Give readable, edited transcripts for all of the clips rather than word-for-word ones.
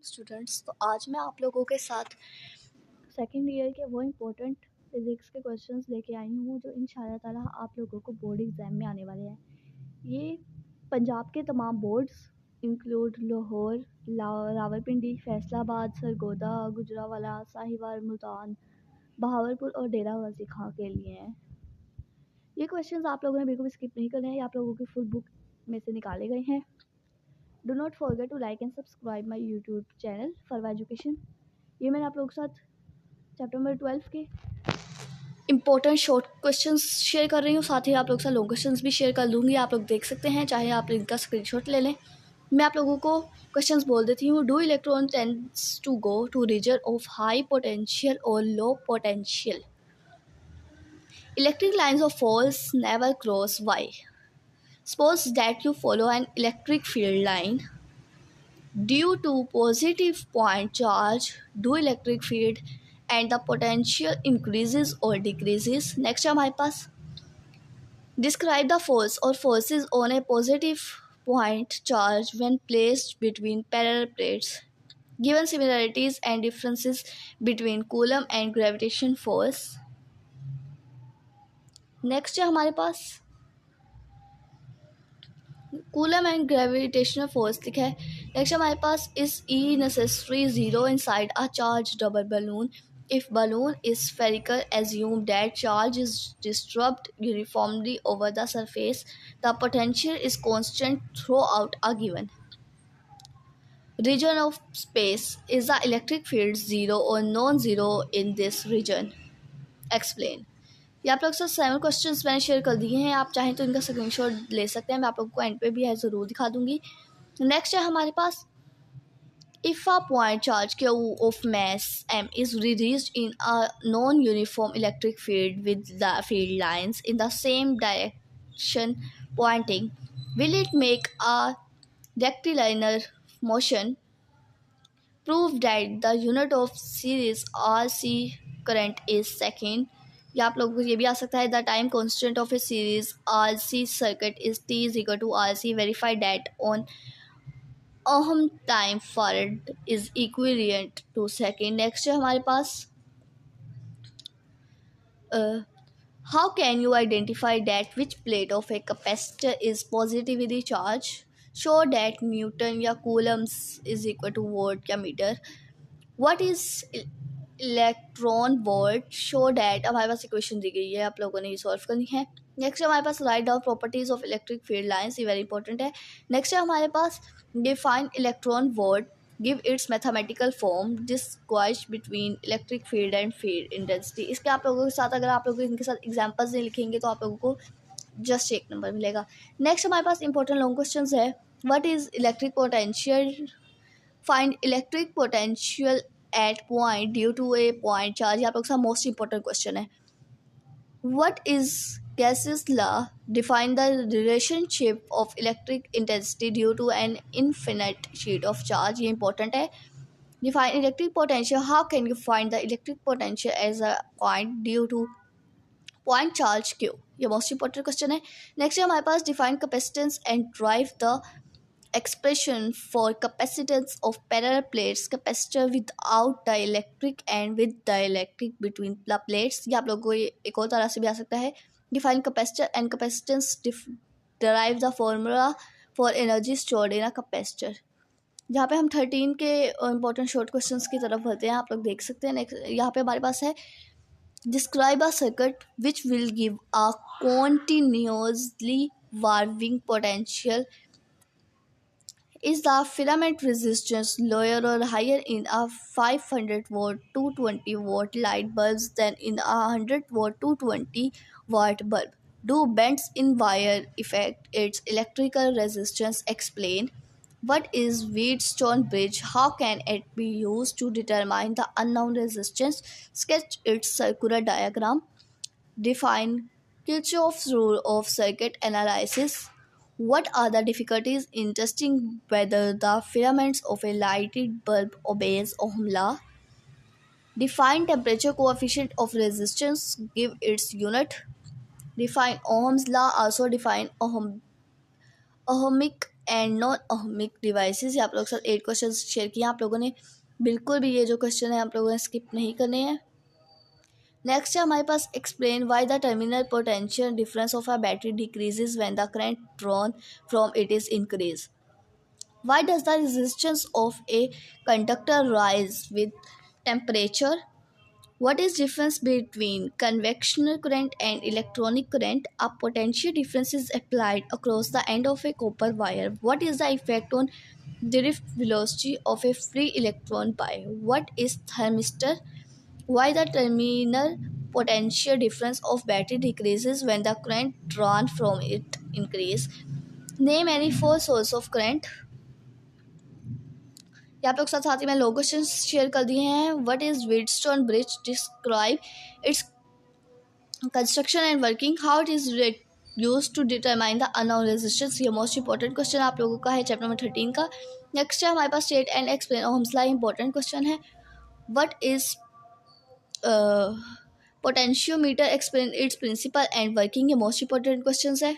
Students, तो आज मैं आप लोगों के साथ सेकेंड ईयर के वो इम्पोर्टेंट फिज़िक्स के क्वेश्चंस लेके आई हूँ जो इंशाल्लाह ताला आप लोगों को बोर्ड एग्ज़ाम में आने वाले हैं। ये पंजाब के तमाम बोर्ड्स इंक्लूड लाहौर, रावलपिंडी, फैसलाबाद, सरगोदा, गुजरांवाला, साहिवाल, मुल्तान, बहावलपुर और डेरा गाजी खां के लिए हैं। ये क्वेश्चंस आप लोगों ने बिल्कुल भी स्किप नहीं करने हैं, ये आप लोगों की फुल बुक में से निकाले गए हैं। Do not forget to like and subscribe my YouTube channel for education. ये मैंने आप लोगों के साथ चैप्टर नंबर 12 के इम्पोर्टेंट शॉर्ट क्वेश्चंस शेयर कर रही हूँ, साथ ही आप लोग के साथ लॉन्ग क्वेश्चंस भी शेयर कर लूँगी। आप लोग देख सकते हैं, चाहे आप इनका स्क्रीनशॉट ले लें। मैं आप लोगों को क्वेश्चंस बोल देती हूँ। Do electron tends to go to region of high potential और low potential? Electric lines of force never cross why? Suppose that you follow an electric field line. Due to positive point charge, do electric field and the potential increases or decreases. Next है हमारे पास describe the force or forces on a positive point charge when placed between parallel plates. Given similarities and differences between Coulomb and gravitation force. Next है हमारे पास coulomb and gravitational force लिखा है। Next हमारे पास is E necessary zero inside a charge double balloon if balloon is spherical assume that charge is distributed uniformly over the surface, the potential is constant throughout a given region of space. Is the electric field zero or non-zero in this region? Explain. ये आप लोग से 7 questions मैंने share कर दिए हैं, आप चाहें तो इनका स्क्रीनशॉट ले सकते हैं। मैं आप लोगों को एंड पे भी है ज़रूर दिखा दूंगी। नेक्स्ट है हमारे पास if a point charge Q of mass m is released in a non-uniform electric field with the field lines in the same direction pointing, will it make a rectilinear motion? Prove that the unit of series RC current is second. या आप लोगों को ये भी आ सकता है the time constant of a series R C circuit is T is equal to R C verify that on ohm time farad is equivalent to second. Next है हमारे पास how can you identify that which plate of a capacitor is positively charge? Show that newton या coulombs is equal to volt या metre. What is electron volt? Show that. हमारे पास equation दी गई है, आप लोगों ने ये सॉल्व करनी है। नेक्स्ट हमारे पास write down properties of electric field lines, ये वेरी इंपॉर्टेंट है। नेक्स्ट है हमारे पास define electron volt, give its mathematical form, distinguish between electric field and field intensity. इसके आप लोगों के साथ अगर आप लोग इनके साथ एग्जाम्पल्स नहीं लिखेंगे तो आप लोगों को जस्ट 1 नंबर मिलेगा। नेक्स्ट हमारे पास इंपॉर्टेंट लॉन्ग क्वेश्चन है। What is electric potential? Find electric potential at point due to a point charge. आप लोग का मोस्ट इंपॉर्टेंट क्वेश्चन है। What is Gauss's law? Define the relationship of electric intensity due to an infinite sheet of charge, ये important है। Define electric potential. How can you find the electric potential as a point due to point charge Q? ये most important question है। Next है हमारे पास define capacitance and drive the expression for capacitance of parallel plates, capacitor without dielectric and with dielectric between the plates। ये आप लोगों को एक और तरह से भी आ सकता है। Define capacitor and capacitance, derive the formula for energy stored in a capacitor। जहाँ पे हम 13 के इंपॉर्टेंट शॉर्ट क्वेश्चंस की तरफ बढ़ते हैं, आप लोग देख सकते हैं। नेक्स्ट यहाँ पे हमारे पास है describe a circuit which will give a continuously varying potential. Is the filament resistance lower or higher in a 500 watt 220 watt light bulbs than in a 100 watt 220 watt bulb? Do bends in wire affect its electrical resistance? Explain. What is Wheatstone bridge? How can it be used to determine the unknown resistance? Sketch its circular diagram. Define Kirchhoff's rule of circuit analysis. What are the difficulties in testing whether the filaments of a lighted bulb obeys Ohm law? Define temperature coefficient of resistance, give its unit. Define Ohm's law, also define ohmic and non ohmic devices. आप लोग के साथ 8 question share किए आप लोगों ने, बिल्कुल भी ये जो क्वेश्चन है आप लोगों ने स्किप नहीं करने हैं। नेक्स्ट है हमारे पास explain why the terminal potential difference of a battery decreases when the current drawn from it is increase. Why does the resistance of a conductor rise with temperature? What is difference between convectional current and electronic current? A potential difference is applied across the end of a copper wire. What is the effect on drift velocity of a free electron pi? What is thermistor? Why the terminal potential difference of battery decreases when the current drawn from it increase? Name any four source of current. ये आप लोग साथ ही में लो question share कर दिए हैं। What is Wheatstone bridge, describe its construction and working, how it is use to determine the unknown resistance. ये most important question आप लोगों का है चैप्टर नंबर 13 का। नेक्स्ट है हमारे पास state and explain ohm's law, important question है। What is potentiometer, explain its principle and working, ये मोस्ट इंपॉर्टेंट क्वेश्चन है।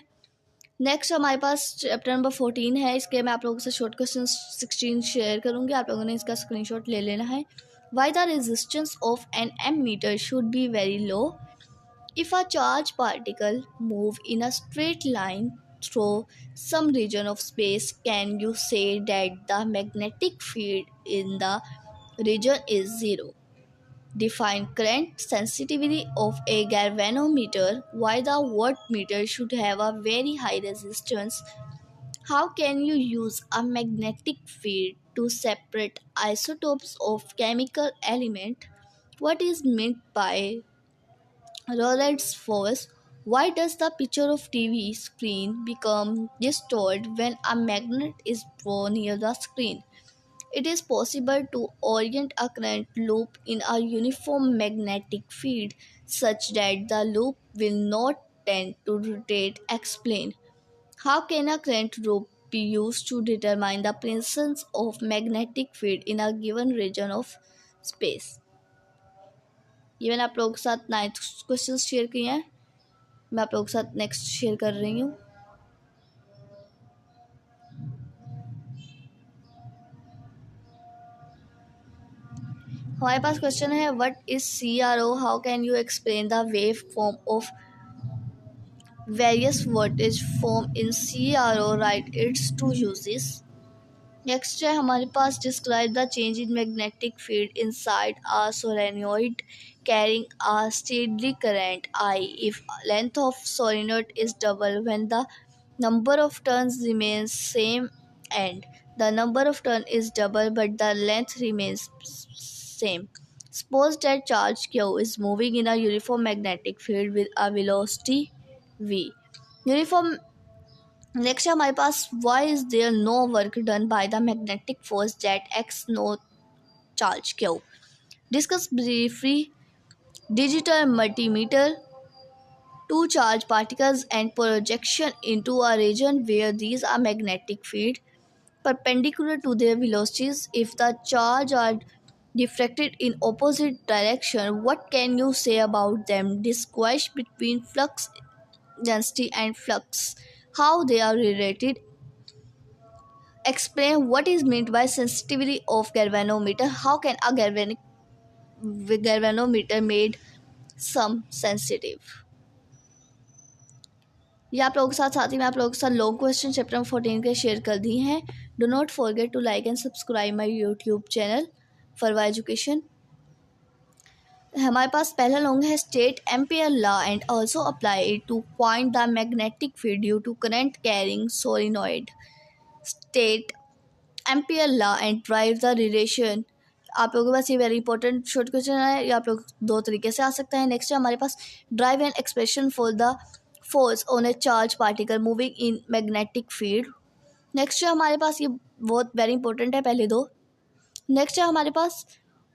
नेक्स्ट हमारे पास चैप्टर नंबर 14 है, इसके मैं आप लोगों से शॉर्ट क्वेश्चन 16 शेयर करूंगी, आप लोगों ने इसका स्क्रीनशॉट ले लेना है। Why the resistance of an ammeter should be very low. If a charge particle move in a straight line through some region of space, can you say that the magnetic field in the region is zero. Define current sensitivity of a galvanometer. Why the wattmeter should have a very high resistance. How can you use a magnetic field to separate isotopes of chemical element? What is meant by Rayleigh's force? Why does the picture of TV screen become distorted when a magnet is drawn near the screen? It is possible to orient a current loop in a uniform magnetic field such that the loop will not tend to rotate. Explain. How can a current loop be used to determine the presence of magnetic field in a given region of space? ये मैंने आप लोगों के साथ 9th question share किए हैं, मैं आप लोगों के साथ नेक्स्ट शेयर कर रही हूँ। हमारे पास क्वेश्चन है what is CRO, how can you explain the wave form of various voltage form in CRO, write its two uses. Next है हमारे पास describe the change in magnetic field inside a solenoid carrying a steady current I if length of solenoid is double when the number of turns remains same and the number of turn is double but the length remains same. Suppose that charge Q is moving in a uniform magnetic field with a velocity v. Uniform. Next है हमारे पास why is there no work done by the magnetic force that acts no charge Q. Discuss briefly digital multimeter, two charge particles and projection into a region where these are magnetic field perpendicular to their velocities. If the charge are diffracted in opposite direction, what can you say about them? Distinguish between flux density and flux, how they are related. Explain what is meant by sensitivity of galvanometer. How can a galvanometer made some sensitive. ये आप लोगों के साथ ही मैं आप लोगों के साथ लॉन्ग क्वेश्चन चैप्टर 14 के शेयर कर दी हैं। Do not forget to like and subscribe my YouTube channel फॉरवा एजुकेशन। हमारे पास पहला लॉन्ग है state ampere law and also apply it to point the magnetic field due to current carrying solenoid. State ampere law and drive the relation. आप लोगों के पास ये very important short question है, ये आप लोग दो तरीके से आ सकता है। नेक्स्ट है हमारे पास drive an expression for the force on a charge particle moving in magnetic field. Next है हमारे पास, ये बहुत वेरी इंपॉर्टेंट है पहले दो। नेक्स्ट है हमारे पास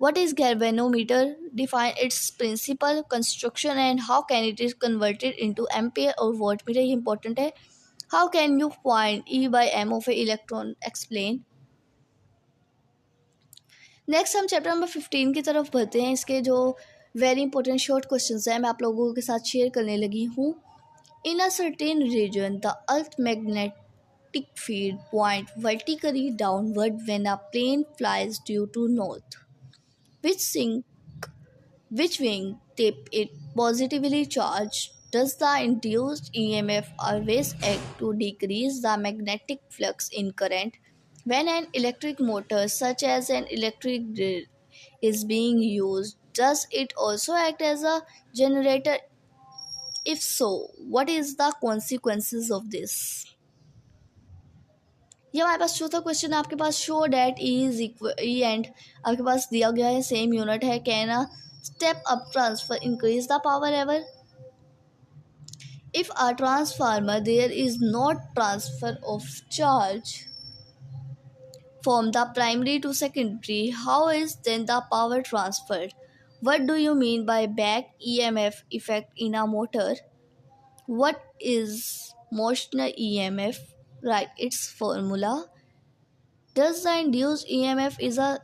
what is galvanometer, define its principle, construction and how can it is converted into ampere और वोल्टमीटर, ये इंपॉर्टेंट है। How can you find E/M of a electron, explain. Next हम चैप्टर नंबर 15 की तरफ बढ़ते हैं। इसके जो वेरी इंपॉर्टेंट शॉर्ट क्वेश्चंस हैं मैं आप लोगों के साथ शेयर करने लगी हूँ। In a certain region the earth magnet magnetic field point vertically downward when a plane flies due to north, which sing which wing tip it positively charged? Does the induced EMF always act to decrease the magnetic flux in current? When an electric motor, such as an electric drill, is being used, does it also act as a generator? If so, what is the consequences of this? ये हमारे पास चौथा question है आपके पास show that E is equal E and आपके पास दिया गया है सेम यूनिट है can a step up transfer increase the power ever if a transformer there is not transfer of charge from the primary to secondary, how is then the power transferred? What do you mean by back EMF effect in a motor? What is motional EMF? Right, its formula. Does the induced EMF is a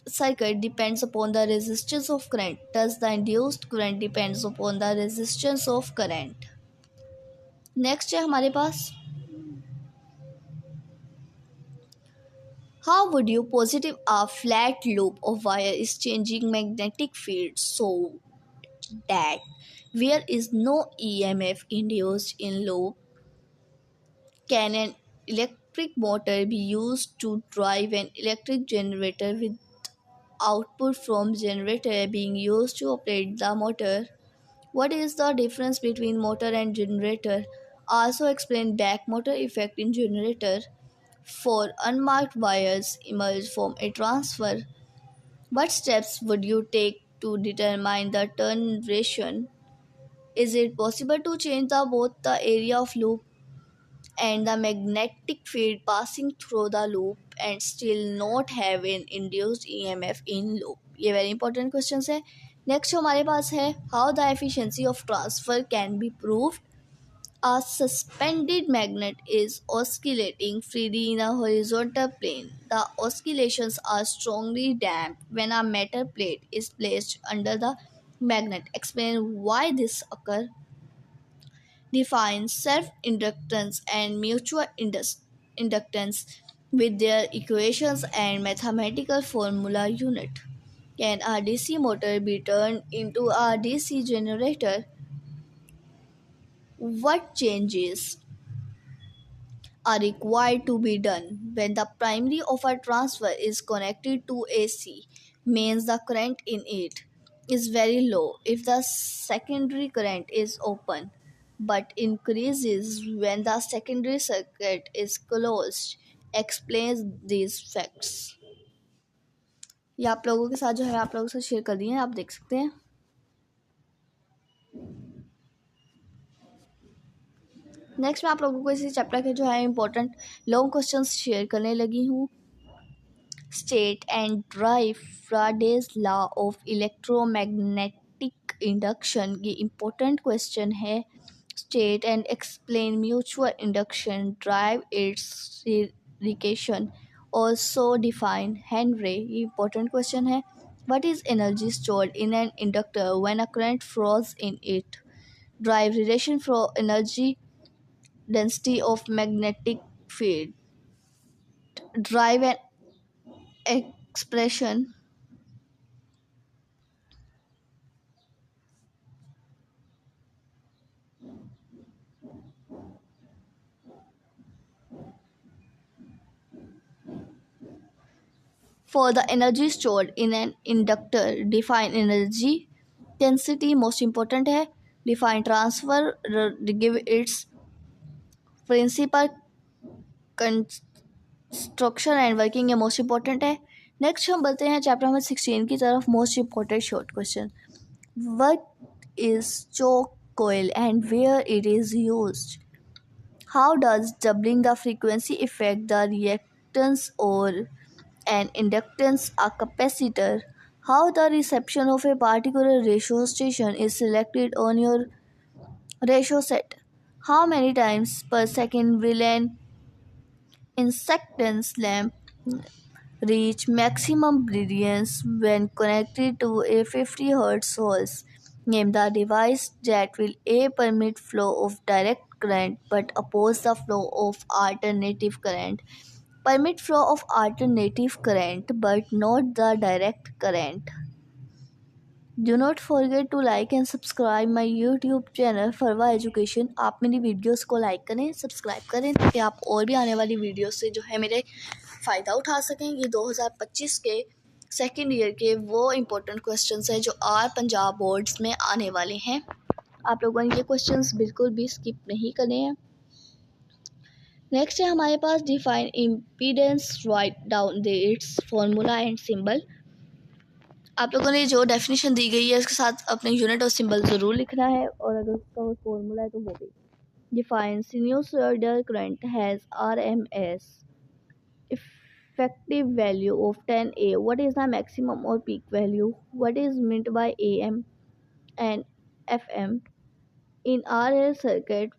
circuit depends upon the resistance of current? Does the induced current depends upon the resistance of current? Next है हमारे पास how would you positive a flat loop of wire is changing magnetic field so that where is no EMF induced in loop? Can an electric motor be used to drive an electric generator with output from generator being used to operate the motor? What is the difference between motor and generator? Also explain back motor effect in generator. For unmarked wires emerge from a transfer. What steps would you take to determine the turn ratio? Is it possible to change both the area of loop and the magnetic field passing through the loop and still not have an induced EMF in loop? ये very important questions है. Next हमारे पास है how the efficiency of transfer can be proved. A suspended magnet is oscillating freely in a horizontal plane. The oscillations are strongly damped when a metal plate is placed under the magnet. Explain why this occurs. Define self-inductance and mutual inductance with their equations and mathematical formula unit. Can a DC motor be turned into a DC generator? What changes are required to be done when the primary of a transfer is connected to AC means the current in it is very low if the secondary current is open but increases when the secondary circuit is closed. Explains these facts. ये आप लोगों के साथ जो है आप लोगों से शेयर कर दिए हैं आप देख सकते हैं. नेक्स्ट मैं आप लोगों को इसी चैप्टर के जो है इंपॉर्टेंट लॉन्ग क्वेश्चंस शेयर करने लगी हूँ. State and drive Faraday's law of electromagnetic induction. ये important question है. State and explain mutual induction, drive its relation. Also define Henry. ये important question है. What is energy stored in an inductor when a current flows in it? Drive relation for energy density of magnetic field. Drive an expression for the energy stored in an inductor. Define energy density most important है. Define transfer, give its principal construction and working ये most important है. Next हम बढ़ते हैं chapter number 16 की तरफ. Most important short question. What is choke coil and where it is used? How does doubling the frequency affect the reactance or an inductance a capacitor? How the reception of a particular ratio station is selected on your ratio set? How many times per second will an inductance lamp reach maximum brilliance when connected to a 50 Hz source? Name the device that will A permit flow of direct current but oppose the flow of alternative current. Permit flow of alternative current but not the direct current. Do not forget to like and subscribe my YouTube channel Farwa education. आप मेरी videos को like करें, subscribe करें ताकि आप और भी आने वाली वीडियोस से जो है मेरे फ़ायदा उठा सकें। ये 2025 के सेकेंड ईयर के वो इम्पोर्टेंट क्वेश्चंस हैं जो आर पंजाब बोर्ड्स में आने वाले हैं। आप लोगों ने ये क्वेश्चंस बिल्कुल भी स्किप नहीं करने हैं। नेक्स्ट है हमारे पास define impedance, write down the its formula and symbol. आप लोगों ने जो डेफिनेशन दी गई है उसके साथ अपने यूनिट और सिंबल ज़रूर लिखना है, और अगर उसका फॉर्मूला है तो वो भी। Define sinusoidal current has RMS effective value of 10A. What is the maximum or peak value? What is meant by AM and FM? In RL circuit,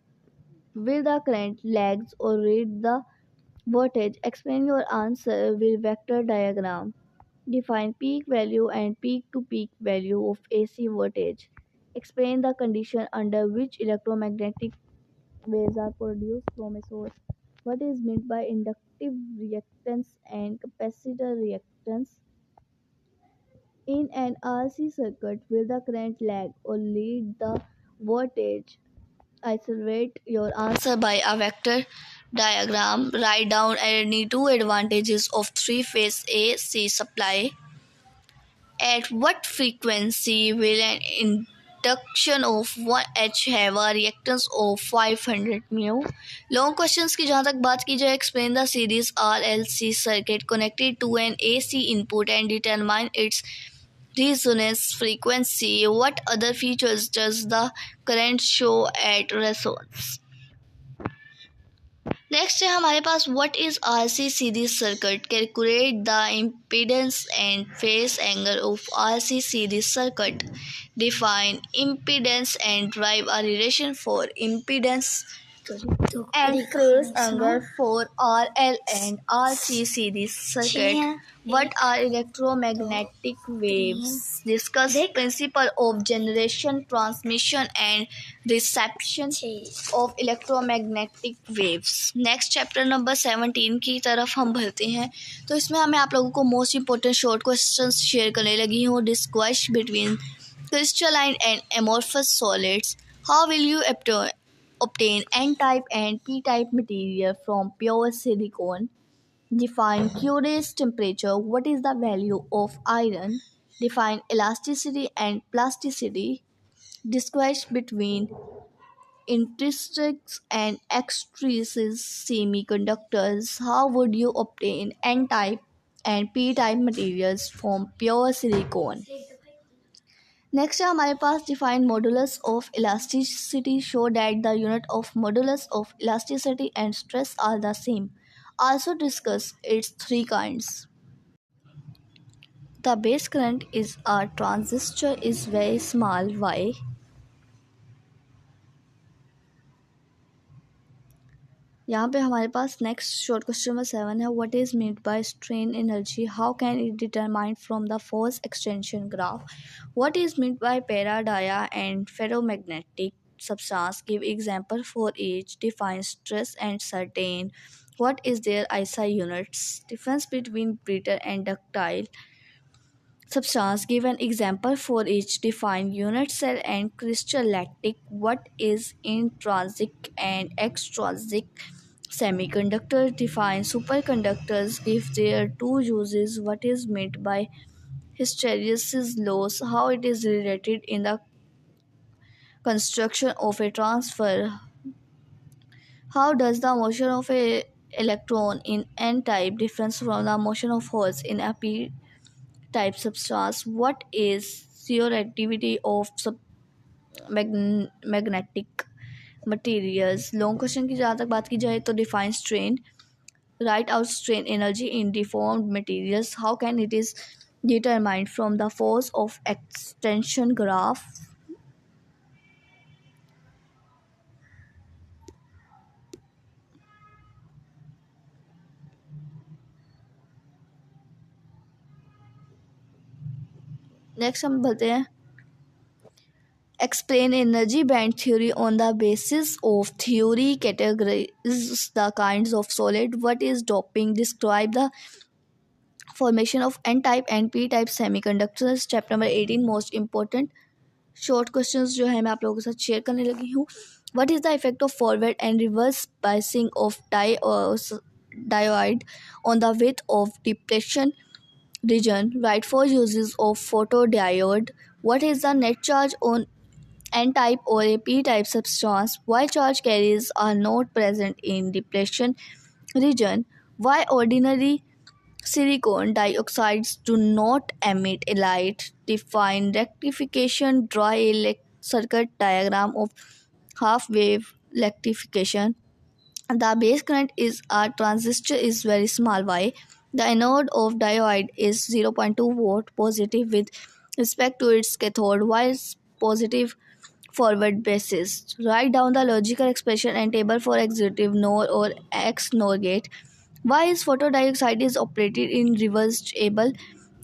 will the current lags or read the voltage? Explain your answer with vector diagram. Define peak value and peak to peak value of AC voltage. Explain the condition under which electromagnetic waves are produced from a source. What is meant by inductive reactance and capacitor reactance? In an RC circuit, will the current lag or lead the voltage? Isolate your answer by a vector diagram. Write down any two advantages of three-phase AC supply. At what frequency will an induction of 1H have a reactance of 500 mu? Long questions की जहाँ तक बात की जाए, explain the series RLC circuit connected to an AC input and determine its resonance frequency. What other features does the current show at resonance? Next है हमारे पास what is RC series circuit. Calculate the impedance and phase angle of RC series circuit. Define impedance and drive a relation for impedance and phase angle for RL and RC series circuit. What are electromagnetic waves? Discuss principle of generation, transmission and reception of electromagnetic waves. Next chapter number 17 की तरफ हम बढ़ते हैं। तो इसमें हमें आप लोगों को most important short questions share करने लगी हूँ। डिस्क्वाश between crystalline and amorphous solids. How will you obtain N-type and P-type material from pure silicon? Define Curie's temperature. What is the value of iron? Define elasticity and plasticity. Distinguish between intrinsic and extrinsic semiconductors. How would you obtain N-type and P-type materials from pure silicon? Next है हमारे पास define modulus of elasticity. Show that the unit of modulus of elasticity and stress are the same. Also discuss its three kinds. The base current is a transistor is very small why. यहाँ पे हमारे पास next short question number 7 है। What is meant by strain energy? How can it determine from the force extension graph? What is meant by पैराडाया and ferromagnetic substance? Give example for each. Define stress and certain. What is their SI units? Difference between brittle and ductile substance. Give an example for each. Define unit cell and crystal lattice. What is intrinsic and extrinsic semiconductor? Define superconductors. Give their two uses. What is meant by hysteresis loss? How it is related in the construction of a transfer? How does the motion of a electron in n-type differ from the motion of holes in a p-type substance? What is radioactivity of magnetic materials? Long question की जहाँ तक बात की जाए तो define strain. Right out strain energy in deformed materials. How can it is determined from the force of extension graph? Next हम बोलते हैं Explain energy band theory on the basis of theory. Categorize the kinds of solid. What is doping? Describe the formation of n-type and p-type semiconductors. Chapter number 18 most important short questions जो है मैं आप लोगों के साथ share करने लगी हूँ. What is the effect of forward and reverse biasing of diode on the width of depletion region? Right, for uses of photodiode. What is the net charge on n-type or a p-type substance? Why charge carriers are not present in depletion region? Why ordinary silicon dioxides do not emit light? Define rectification. Draw a circuit diagram of half-wave rectification. The base current is a transistor is very small. Why? The anode of diode is 0.2 volt positive with respect to its cathode. Why is positive forward basis? Write down the logical expression and table for executive NOR or XNOR gate. Why is photodioxide is operated in reversible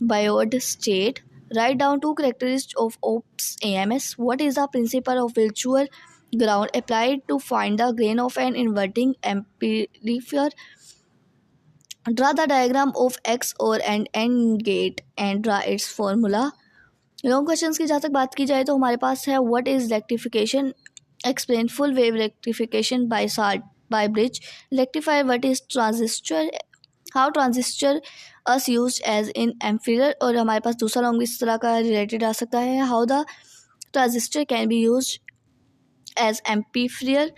biode state? Write down two characteristics of ops AMS. What is the principle of virtual ground applied to find the gain of an inverting amplifier? Draw the diagram of XOR and AND gate and draw its formula. Long questions की जहाँ तक बात की जाए तो हमारे पास है what is rectification. Explain full wave rectification by bridge. Rectifier. What is transistor. How transistor is use as in amplifier. और हमारे पास दूसरा लॉन्ग इस तरह का रिलेटेड आ सकता है. How the transistor can be use as amplifier.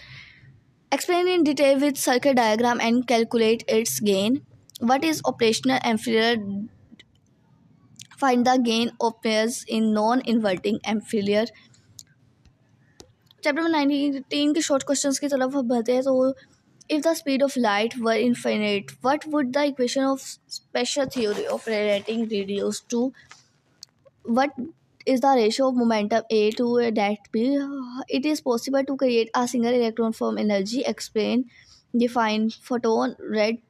Explain in detail with circuit diagram and calculate its gain. What is operational amplifier. Find the gain of pairs in non-inverting amplifier. Chapter 19 के short questions की तरफ हम बढ़ते हैं. तो if the speed of light were infinite what would the equation of special theory of relating reduce to. What is the ratio of momentum A to that B? It is possible to create a single electron from energy. Explain. Define. Photon. Red,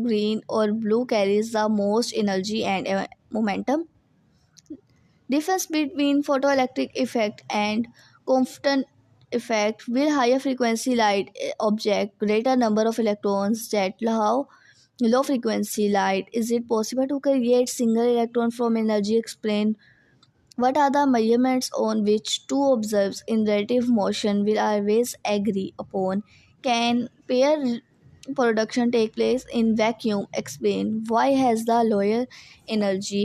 green or blue carries the most energy and momentum. Difference between photoelectric effect and Compton effect. Will higher frequency light object greater number of electrons that low frequency light? Is it possible to create single electron from energy? Explain. What are the measurements on which two observers in relative motion will always agree upon? Can pair production take place in vacuum? Explain. Why has the lower energy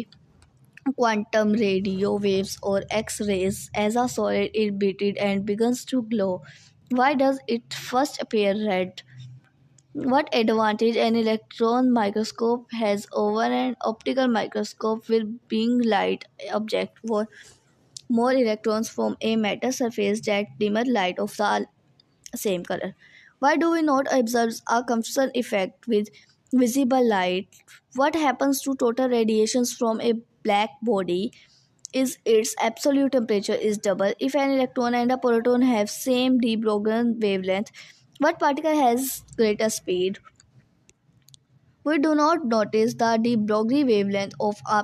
quantum radio waves or X-rays as a solid is beaten and begins to glow? Why does it first appear red? What advantage an electron microscope has over an optical microscope with being light object for more electrons from a metal surface that dimmer light of the same color? Why do we not observe a Compton effect with visible light? What happens to total radiations from a black body? Is its absolute temperature is double if an electron and a proton have same de Broglie wavelength? What particle has greater speed? We do not notice the de Broglie wavelength of a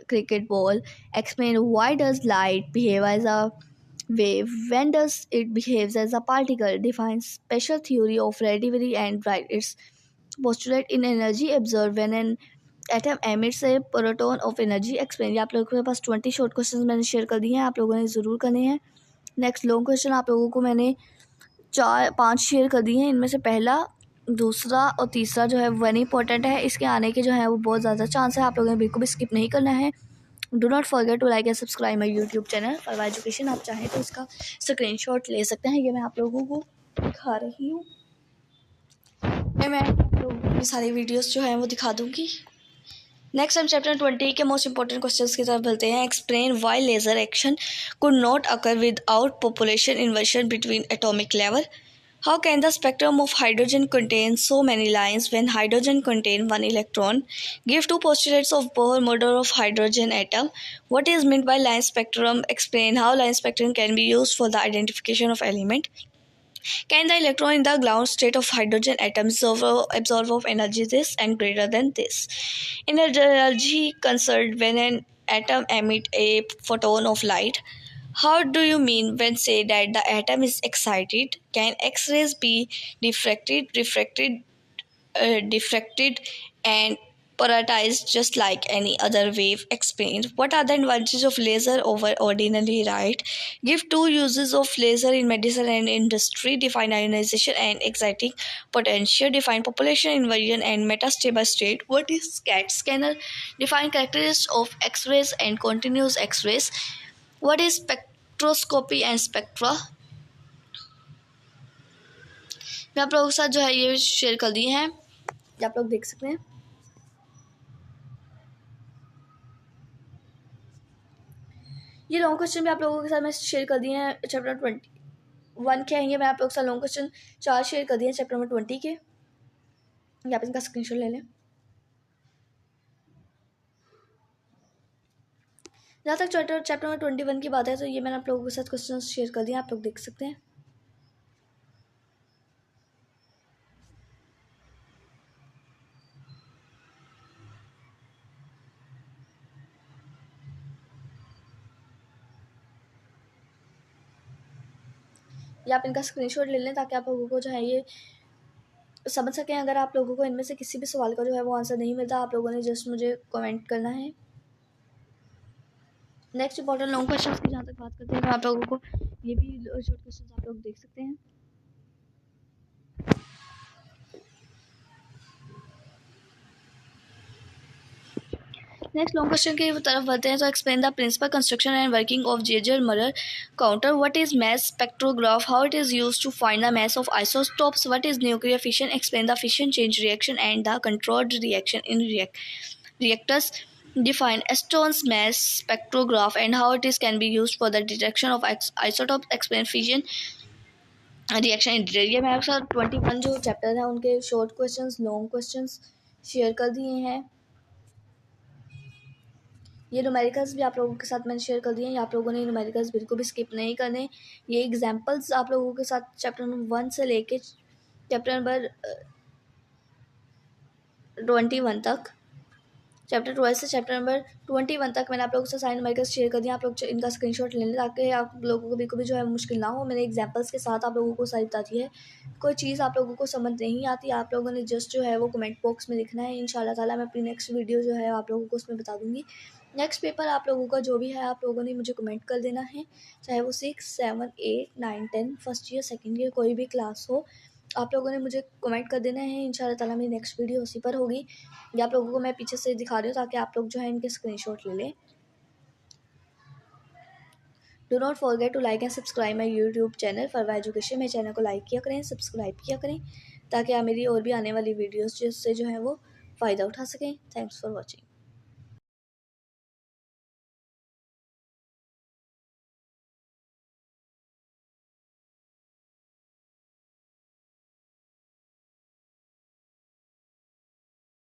cricket ball. Explain. Why does light behave as a wave? When does it behave as a particle? Define special theory of relativity and write its postulate in energy observed when an atom emits a proton of energy. Explain. ये आप लोगों के पास 20 short question मैंने share कर दिए हैं, आप लोगों ने ज़रूर करने हैं. नेक्स्ट लॉन्ग क्वेश्चन आप लोगों को मैंने 4-5 शेयर कर दिए हैं. इनमें से पहला, दूसरा और तीसरा जो है वन इंपॉर्टेंट है. इसके आने के जो है वो बहुत ज़्यादा चांस है. आप लोगों ने बिल्कुल भी स्किप नहीं करना है. Do not forget to like and subscribe my YouTube channel for education. आप चाहें तो इसका स्क्रीनशॉट ले सकते हैं. ये मैं आप लोगों को दिखा रही हूँ. मैं आप लोगों को सारी वीडियोज़ जो हैं वो दिखा दूँगी. नेक्स्ट हम चैप्टर 20 के मोस्ट इंपॉर्टेंट क्वेश्चंस की तरफ बढ़ते हैं. Explain why laser action could not occur without population inversion between atomic level. How can the spectrum of hydrogen contain so many lines when hydrogen contain one electron? Give two postulates of Bohr model of hydrogen atom. What is meant by line spectrum? Explain how line spectrum can be used for the identification of element. Can the electron in the ground state of hydrogen atom absorb of energy this and greater than this? In energy conserved when an atom emit a photon of light. How do you mean when say that the atom is excited? Can X-rays be diffracted and polarized just like any other wave? Explained. What are the advantages of laser over ordinary light? Give two uses of laser in medicine and industry. Define ionization and exciting potential. Define population inversion and metastable state. What is CAT scanner? Define characteristics of X-rays and continuous X-rays. What is spectroscopy and spectra? मैं आप लोगों के साथ जो है ये share कर दिए हैं, आप लोग देख सकते हैं। ये लॉन्ग क्वेश्चन भी आप लोगों के साथ मैं शेयर कर दिए हैं चैप्टर 21 के हैं। ये मैं आप लोगों के साथ लॉन्ग क्वेश्चन 4 शेयर कर दिए हैं चैप्टर नंबर 20 के। आप इनका स्क्रीनशॉट ले लें। जहाँ तक चैप्टर नंबर 21 की बात है तो ये मैंने आप लोगों के साथ क्वेश्चन शेयर कर दिए, आप लोग देख सकते हैं। या आप इनका स्क्रीनशॉट ले लें ताकि आप लोगों को जो है ये समझ सकें। अगर आप लोगों को इनमें से किसी भी सवाल का जो है वो आंसर नहीं मिलता, आप लोगों ने जस्ट मुझे कमेंट करना है। नेक्स्ट इंपॉर्टेंट लॉन्ग क्वेश्चन की जहाँ तक बात करते हैं तो आप लोगों को ये भी शॉर्ट क्वेश्चन आप लोग देख सकते हैं। नेक्स्ट लॉन्ग क्वेश्चन की तरफ बढ़ते हैं तो explain the principle construction and working of Geiger Muller counter. What is mass spectrograph? How it is used to find the mass of isotopes? What is nuclear fission? Explain the fission change reaction and the controlled reaction in reactors. Define Stone's mass spectrograph and how it is can be used for the detection of isotopes. Explain fission reaction in detail. ये मैं आपके साथ 21 जो chapter है उनके short questions long questions share कर दिए हैं। ये न्यूमेरिकल्स भी आप लोगों के साथ मैंने शेयर कर दिए हैं। आप लोगों ने न्यूमेरिकल्स बिल्कुल भी स्किप नहीं करने। ये एग्जांपल्स आप लोगों के साथ चैप्टर नंबर 1 से लेके चैप्टर नंबर 21 तक, चैप्टर 12 से चैप्टर नंबर 21 तक मैंने आप लोगों के साथ सारे न्यूमेरिकल्स शेयर कर दिए। आप लोग इनका स्क्रीनशॉट ले लें ताकि आप लोगों को बिल्कुल भी जो है मुश्किल ना हो। मैंने एग्जांपल्स के साथ आप लोगों को सारी बता दी है। कोई चीज़ आप लोगों को समझ नहीं आती, आप लोगों ने जस्ट जो है वो कमेंट बॉक्स में लिखना है। इंशाल्लाह ताला मैं अपनी नेक्स्ट वीडियो जो है आप लोगों को उसमें बता दूँगी। नेक्स्ट पेपर आप लोगों का जो भी है आप लोगों ने मुझे कमेंट कर देना है, चाहे वो 6, 7, 8, 9, 10 फर्स्ट ईयर सेकेंड ईयर कोई भी क्लास हो, आप लोगों ने मुझे कमेंट कर देना है। इंशाल्लाह ताला मेरी नेक्स्ट वीडियो उसी पर होगी। ये आप लोगों को मैं पीछे से दिखा रही हूँ ताकि आप लोग जो है इनके स्क्रीनशॉट ले लें। Do not forget to like and subscribe my YouTube channel for education. मेरे चैनल को लाइक किया करें, सब्सक्राइब किया करें ताकि आप मेरी और भी आने वाली वीडियोज़ जिससे जो है वो फ़ायदा उठा सकें। Thanks for watching.